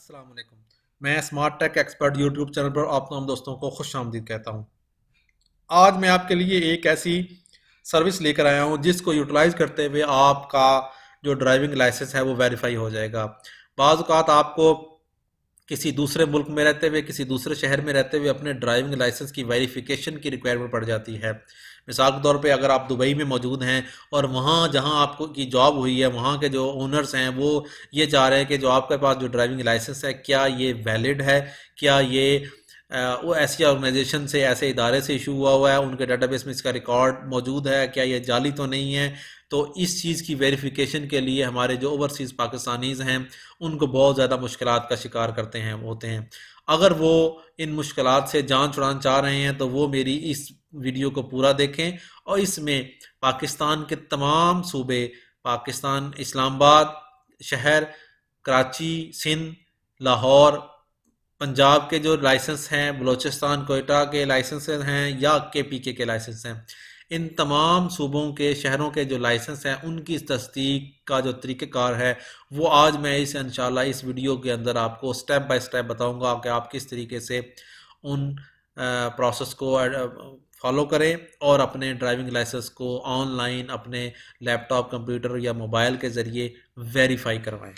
अस्सलाम वालेकुम। मैं Smart Tech Expert YouTube channel पर आप तमाम दोस्तों को खुश आमदीद कहता हूँ। आज मैं आपके लिए एक ऐसी सर्विस लेकर आया हूँ जिसको यूटिलाइज करते हुए आपका जो ड्राइविंग लाइसेंस है वो वेरीफाई हो जाएगा। बाज़ औक़ात आपको किसी दूसरे मुल्क में रहते हुए, किसी दूसरे शहर में रहते हुए अपने ड्राइविंग लाइसेंस की वेरिफिकेशन की रिक्वायरमेंट पड़ जाती है। मिसाल के तौर पे अगर आप दुबई में मौजूद हैं और वहाँ जहाँ आपको की जॉब हुई है, वहाँ के जो ओनर्स हैं वो ये चाह रहे हैं कि जो आपके पास जो ड्राइविंग लाइसेंस है क्या ये वैलिड है, क्या ये वो ऐसी ऑर्गेनाइजेशन से, ऐसे इदारे से इशू हुआ है, उनके डाटाबेस में इसका रिकॉर्ड मौजूद है, क्या ये जाली तो नहीं है। तो इस चीज़ की वेरिफिकेशन के लिए हमारे जो ओवरसीज़ पाकिस्तानीज़ हैं उनको बहुत ज़्यादा मुश्किलात का शिकार करते हैं होते हैं। अगर वो इन मुश्किलात से जान छुड़ाना चाह रहे हैं तो वो मेरी इस वीडियो को पूरा देखें और इसमें पाकिस्तान के तमाम सूबे, पाकिस्तान इस्लामाबाद शहर, कराची, सिंध, लाहौर, पंजाब के जो लाइसेंस हैं, बलूचिस्तान कोयटा के लाइसेंस हैं या केपीके के लाइसेंस हैं, इन तमाम सूबों के शहरों के जो लाइसेंस हैं उनकी तस्दीक का जो तरीक़ेकार है वो आज मैं इस इंशाल्लाह इस वीडियो के अंदर आपको स्टेप बाय स्टेप बताऊंगा कि आप किस तरीके से उन प्रोसेस को फॉलो करें और अपने ड्राइविंग लाइसेंस को ऑनलाइन अपने लैपटॉप, कंप्यूटर या मोबाइल के ज़रिए वेरीफाई करवाएं।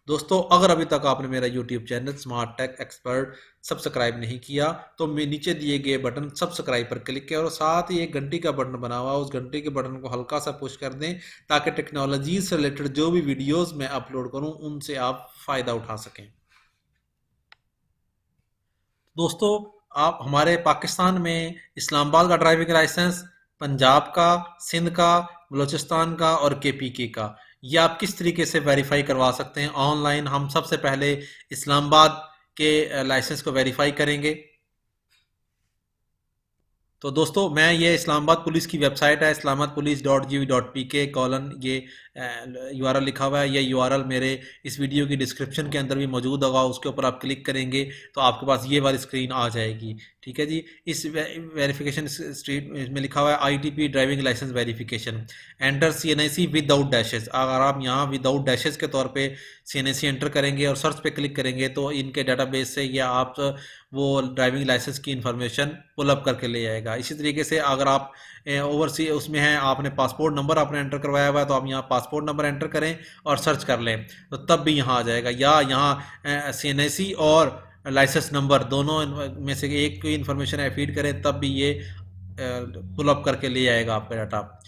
दोस्तों, अगर अभी तक आपने मेरा YouTube channel Smart Tech Expert subscribe नहीं किया तो मैं नीचे दिए गए बटन सब्सक्राइब पर क्लिक करें और साथ ही एक घंटी का बटन बना हुआ उस घंटी के बटन को हल्का सा पुश कर दें ताकि टेक्नोलॉजी से रिलेटेड जो भी वीडियोस मैं अपलोड करूं उनसे आप फ़ायदा उठा सकें। दोस्तों, आप हमारे पाकिस्तान में इस्लामाबाद का ड्राइविंग लाइसेंस, पंजाब का, सिंध का, बलूचिस्तान का और केपीके का, ये आप किस तरीके से वेरीफाई करवा सकते हैं ऑनलाइन। हम सबसे पहले इस्लामाबाद के लाइसेंस को वेरीफाई करेंगे। तो दोस्तों, मैं ये इस्लामाबाद पुलिस की वेबसाइट है islamabadpolice.gov.pk कॉलन ये यूआरएल लिखा हुआ है। ये यूआरएल मेरे इस वीडियो की डिस्क्रिप्शन के अंदर भी मौजूद होगा, उसके ऊपर आप क्लिक करेंगे तो आपके पास ये वाली स्क्रीन आ जाएगी। ठीक है जी। इस वेरिफिकेशन स्ट्रीट में लिखा हुआ है ITP driving licence verification, enter CNIC without dashes. अगर आप यहाँ विदाउट डैशेस के तौर पे सीएनआईसी एंटर करेंगे और सर्च पे क्लिक करेंगे तो इनके डाटाबेस से या आप वो ड्राइविंग लाइसेंस की इंफॉर्मेशन पुल अप करके ले आएगा। इसी तरीके से अगर आप ओवरसी उसमें हैं, आपने पासपोर्ट नंबर आपने एंटर करवाया हुआ है तो आप यहाँ पासपोर्ट नंबर एंटर करें और सर्च कर लें तो तब भी यहाँ आ जाएगा। या यहाँ सीएनआईसी और लाइसेंस नंबर दोनों में से एक कोई इन्फॉर्मेशन है फीड करें तब भी ये पुल अप करके ले आएगा आपका डाटा।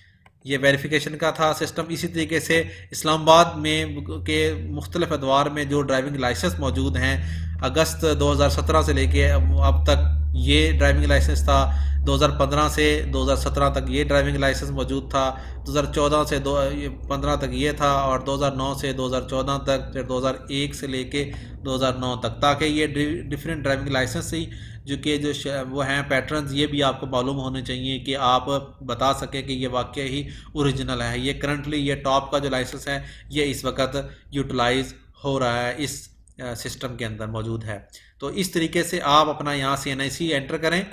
ये वेरिफिकेशन का था सिस्टम। इसी तरीके से इस्लामाबाद में के मुख्तलिफ अदवार में जो ड्राइविंग लाइसेंस मौजूद हैं, अगस्त 2017 से लेके अब तक ये ड्राइविंग लाइसेंस था, 2015 से 2017 तक ये ड्राइविंग लाइसेंस मौजूद था, 2014 से 2015 तक ये था और 2009 से 2014 तक, फिर 2001 से लेके 2009 तक, ताकि ये डिफरेंट ड्राइविंग लाइसेंस ही जो कि जो वो हैं पैटर्न्स ये भी आपको मालूम होने चाहिए कि आप बता सकें कि ये वाकई ही ओरिजिनल है। ये करंटली ये टॉप का जो लाइसेंस है ये इस वक्त यूटिलाइज हो रहा है, इस सिस्टम के अंदर मौजूद है। तो इस तरीके से आप अपना यहाँ सीएनआईसी एंटर करें।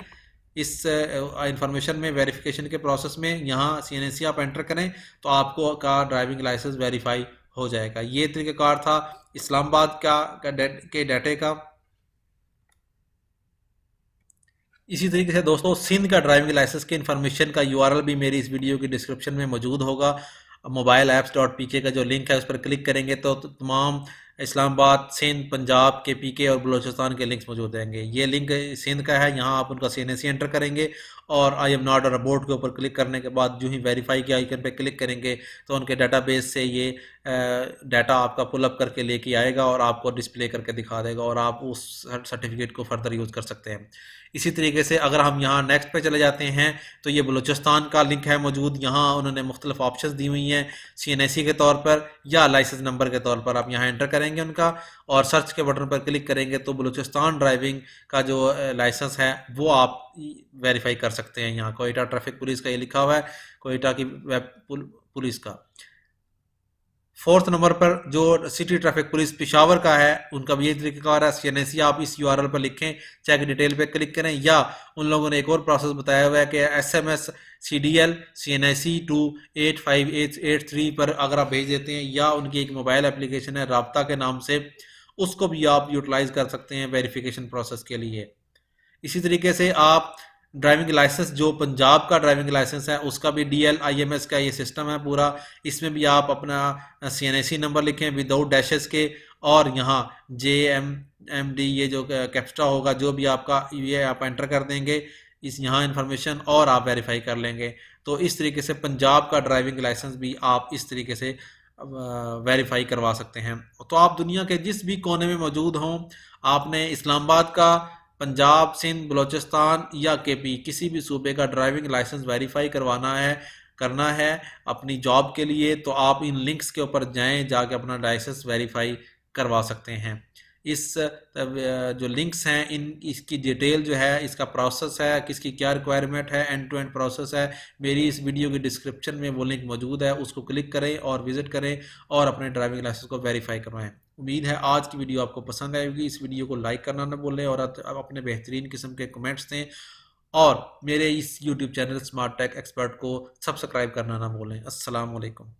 इस इंफॉर्मेशन में वेरिफिकेशन के प्रोसेस में यहाँ सीएनआईसी आप एंटर करें तो आपको का ड्राइविंग लाइसेंस वेरीफाई हो जाएगा। ये तरीक़ाकार था इस्लामाबाद के डाटे का। इसी तरीके से दोस्तों, सिंध का ड्राइविंग लाइसेंस के इन्फॉर्मेशन का यूआरएल भी मेरी इस वीडियो की डिस्क्रिप्शन में मौजूद होगा। मोबाइल ऐप्स डॉट पीके का जो लिंक है उस पर क्लिक करेंगे तो तमाम इस्लामाबाद, सिंध, पंजाब के पीके और बलूचिस्तान के लिंक्स मौजूद रहेंगे। ये लिंक सिंध का है, यहाँ आप उनका सीएनआईसी एंटर करेंगे और I am not a robot के ऊपर क्लिक करने के बाद जो ही वेरीफाई के आइकन पे क्लिक करेंगे तो उनके डाटाबेस से ये डाटा आपका पुल अप करके लेके आएगा और आपको डिस्प्ले करके दिखा देगा और आप उस सर्टिफिकेट को फर्दर यूज़ कर सकते हैं। इसी तरीके से अगर हम यहाँ नेक्स्ट पे चले जाते हैं तो ये बलूचिस्तान का लिंक है मौजूद। यहाँ उन्होंने मुख्तलिफ ऑप्शंस दी हुई हैं सीएनआईसी के तौर पर या लाइसेंस नंबर के तौर पर। आप यहाँ एंटर करेंगे उनका और सर्च के बटन पर क्लिक करेंगे तो बलूचिस्तान ड्राइविंग का जो लाइसेंस है वो आप वेरीफाई कर सकते हैं। यहाँ कोयटा ट्रैफिक पुलिस का ये लिखा हुआ है, कोयटा की वेब पुलिस का। 4th नंबर पर जो सिटी ट्रैफिक पुलिस पेशावर का है उनका भी ये तरीक़ाकार है। सीएनआईसी आप इस यूआरएल पर लिखें, चेक डिटेल पे क्लिक करें, या उन लोगों ने एक और प्रोसेस बताया हुआ है कि SMS CDL CNIC टू 85883 पर अगर आप भेज देते हैं या उनकी एक मोबाइल एप्लीकेशन है राब्ता के नाम से, उसको भी आप यूटिलाइज कर सकते हैं वेरिफिकेशन प्रोसेस के लिए। इसी तरीके से आप ड्राइविंग लाइसेंस, जो पंजाब का ड्राइविंग लाइसेंस है, उसका भी DL IMS का ये सिस्टम है पूरा। इसमें भी आप अपना CNIC नंबर लिखें विदाउट डैशेस के, और यहाँ JMMD ये जो कैप्चा होगा जो भी आपका, ये आप एंटर कर देंगे इस यहाँ इन्फॉर्मेशन, और आप वेरीफाई कर लेंगे। तो इस तरीके से पंजाब का ड्राइविंग लाइसेंस भी आप इस तरीके से वेरीफाई करवा सकते हैं। तो आप दुनिया के जिस भी कोने में मौजूद हों, आपने इस्लामाबाद का, पंजाब, सिंध, बलूचिस्तान या KP किसी भी सूबे का ड्राइविंग लाइसेंस वेरीफाई करना है अपनी जॉब के लिए, तो आप इन लिंक्स के ऊपर जाएं, जाके अपना लाइसेंस वेरीफाई करवा सकते हैं। इस जो लिंक्स हैं, इसकी डिटेल जो है, इसका प्रोसेस है, किसकी क्या रिक्वायरमेंट है, एंड टू एंड प्रोसेस है, मेरी इस वीडियो के डिस्क्रिप्शन में वो लिंक मौजूद है, उसको क्लिक करें और विजिट करें और अपने ड्राइविंग लाइसेंस को वेरीफाई करवाएं। उम्मीद है आज की वीडियो आपको पसंद आएगी। इस वीडियो को लाइक करना ना भूलें और अपने बेहतरीन किस्म के कमेंट्स दें, और मेरे इस YouTube channel Smart Tech Expert को सब्सक्राइब करना ना भूलें। अस्सलाम वालेकुम।